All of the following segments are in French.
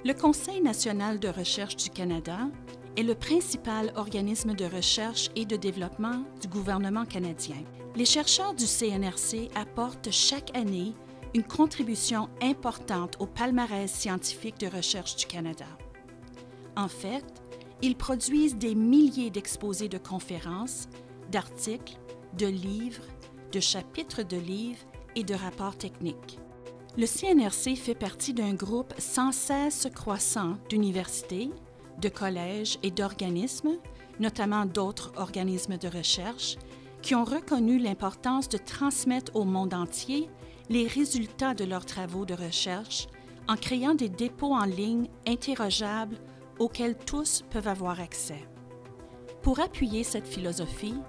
Le Conseil national de recherche du Canada est le principal organisme de recherche et de développement du gouvernement canadien. Les chercheurs du CNRC apportent chaque année une contribution importante au palmarès scientifique de recherche du Canada. En fait, ils produisent des milliers d'exposés de conférences, d'articles, de livres, de chapitres de livres et de rapports techniques. Le CNRC fait partie d'un groupe sans cesse croissant d'universités, de collèges et d'organismes, notamment d'autres organismes de recherche, qui ont reconnu l'importance de transmettre au monde entier les résultats de leurs travaux de recherche en créant des dépôts en ligne interrogeables auxquels tous peuvent avoir accès. Pour appuyer cette philosophie,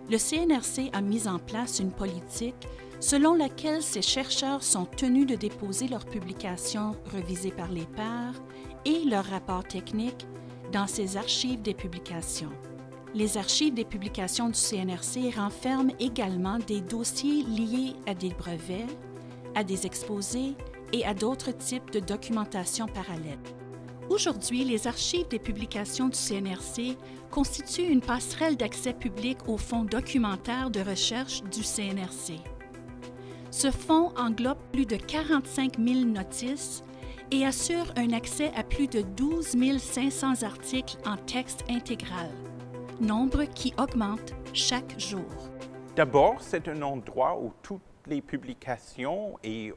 le CNRC a mis en place une politique selon laquelle ces chercheurs sont tenus de déposer leurs publications revisées par les pairs et leurs rapports techniques dans ses archives des publications. Les archives des publications du CNRC renferment également des dossiers liés à des brevets, à des exposés et à d'autres types de documentation parallèle. Aujourd'hui, les archives des publications du CNRC constituent une passerelle d'accès public au fonds documentaire de recherche du CNRC. Ce fonds englobe plus de 45 000 notices et assure un accès à plus de 12 500 articles en texte intégral, nombre qui augmente chaque jour. D'abord, c'est un endroit où toutes les publications et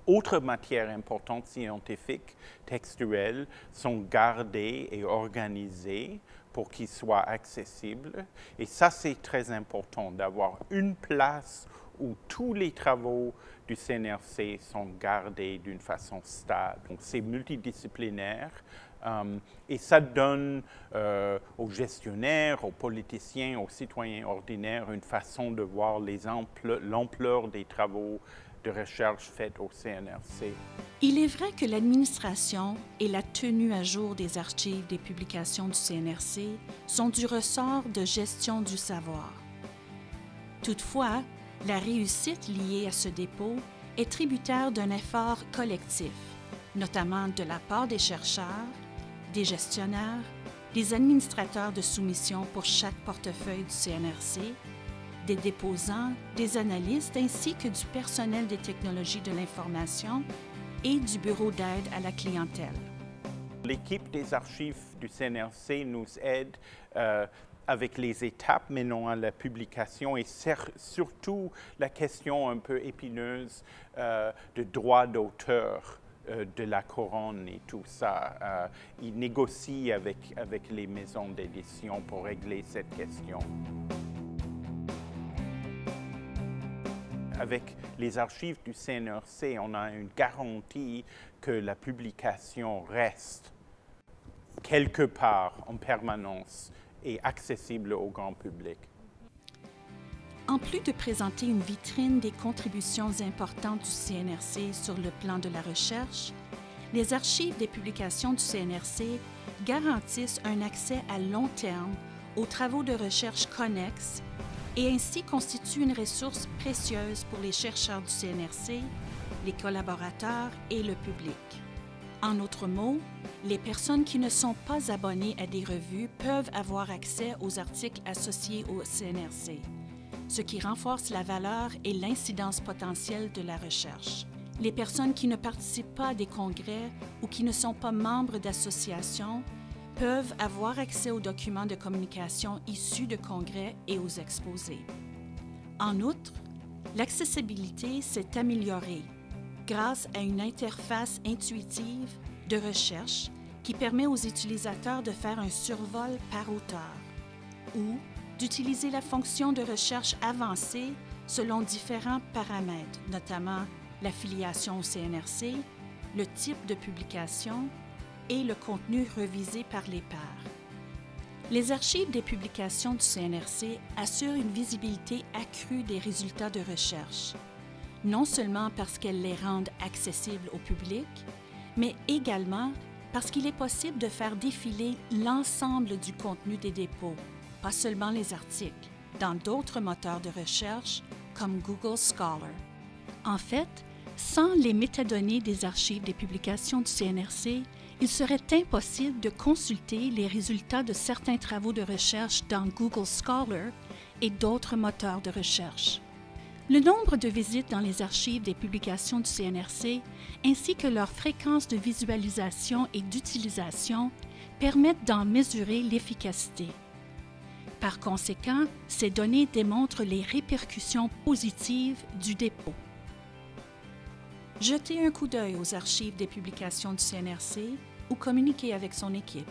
autres matières importantes scientifiques, textuelles, sont gardées et organisées pour qu'ils soient accessibles. Et ça, c'est très important, d'avoir une place où tous les travaux du CNRC sont gardés d'une façon stable. Donc, c'est multidisciplinaire et ça donne aux gestionnaires, aux politiciens, aux citoyens ordinaires une façon de voir l'ampleur des travaux de recherche faite au CNRC. Il est vrai que l'administration et la tenue à jour des archives des publications du CNRC sont du ressort de gestion du savoir. Toutefois, la réussite liée à ce dépôt est tributaire d'un effort collectif, notamment de la part des chercheurs, des gestionnaires, des administrateurs de soumission pour chaque portefeuille du CNRC, des déposants, des analystes ainsi que du personnel des technologies de l'information et du bureau d'aide à la clientèle. L'équipe des archives du CNRC nous aide avec les étapes menant à la publication et surtout la question un peu épineuse de droit d'auteur de la couronne et tout ça. Ils négocient avec les maisons d'édition pour régler cette question. Avec les archives du CNRC, on a une garantie que la publication reste quelque part en permanence et accessible au grand public. En plus de présenter une vitrine des contributions importantes du CNRC sur le plan de la recherche, les archives des publications du CNRC garantissent un accès à long terme aux travaux de recherche connexes et ainsi constituent une ressource précieuse pour les chercheurs du CNRC, les collaborateurs et le public. En autres mots, les personnes qui ne sont pas abonnées à des revues peuvent avoir accès aux articles associés au CNRC, ce qui renforce la valeur et l'incidence potentielle de la recherche. Les personnes qui ne participent pas à des congrès ou qui ne sont pas membres d'associations peuvent avoir accès aux documents de communication issus de congrès et aux exposés. En outre, l'accessibilité s'est améliorée grâce à une interface intuitive de recherche qui permet aux utilisateurs de faire un survol par auteur ou d'utiliser la fonction de recherche avancée selon différents paramètres, notamment l'affiliation au CNRC, le type de publication et le contenu revisé par les pairs. Les archives des publications du CNRC assurent une visibilité accrue des résultats de recherche, non seulement parce qu'elles les rendent accessibles au public, mais également parce qu'il est possible de faire défiler l'ensemble du contenu des dépôts, pas seulement les articles, dans d'autres moteurs de recherche comme Google Scholar. En fait, sans les métadonnées des archives des publications du CNRC, il serait impossible de consulter les résultats de certains travaux de recherche dans Google Scholar et d'autres moteurs de recherche. Le nombre de visites dans les archives des publications du CNRC ainsi que leur fréquence de visualisation et d'utilisation permettent d'en mesurer l'efficacité. Par conséquent, ces données démontrent les répercussions positives du dépôt. Jetez un coup d'œil aux archives des publications du CNRC ou communiquez avec son équipe.